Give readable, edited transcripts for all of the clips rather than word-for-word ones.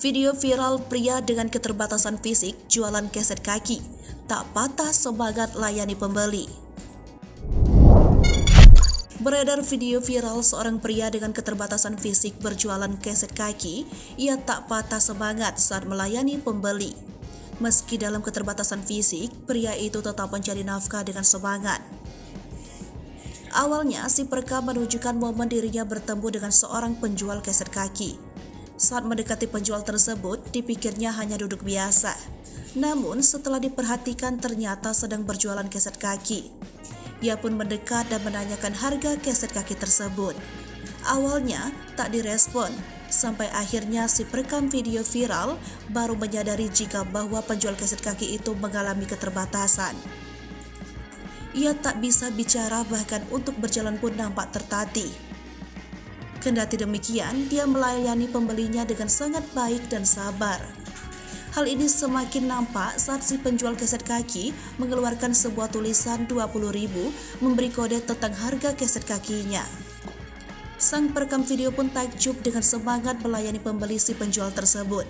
Video viral pria dengan keterbatasan fisik jualan keset kaki, tak patah semangat layani pembeli. Beredar video viral seorang pria dengan keterbatasan fisik berjualan keset kaki. Ia tak patah semangat saat melayani pembeli. Meski dalam keterbatasan fisik, pria itu tetap mencari nafkah dengan semangat. Awalnya, si perekam menunjukkan momen dirinya bertemu dengan seorang penjual keset kaki. Saat mendekati penjual tersebut, dipikirnya hanya duduk biasa. Namun, setelah diperhatikan ternyata sedang berjualan keset kaki. Ia pun mendekat dan menanyakan harga keset kaki tersebut. Awalnya, tak direspon, sampai akhirnya si perekam video viral baru menyadari jika bahwa penjual keset kaki itu mengalami keterbatasan. Ia tak bisa bicara, bahkan untuk berjalan pun nampak tertatih. Kendati demikian, dia melayani pembelinya dengan sangat baik dan sabar. Hal ini semakin nampak saat si penjual keset kaki mengeluarkan sebuah tulisan 20.000 memberi kode tentang harga keset kakinya. Sang perekam video pun takjub dengan semangat melayani pembeli si penjual tersebut.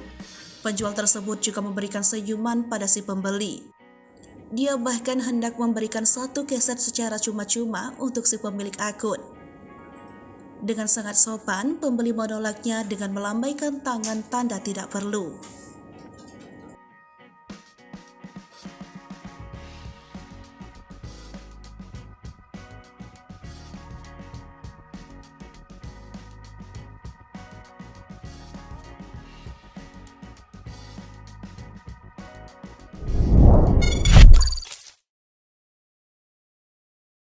Penjual tersebut juga memberikan senyuman pada si pembeli. Dia bahkan hendak memberikan satu keset secara cuma-cuma untuk si pemilik akun. Dengan sangat sopan, pembeli menolaknya dengan melambaikan tangan tanda tidak perlu.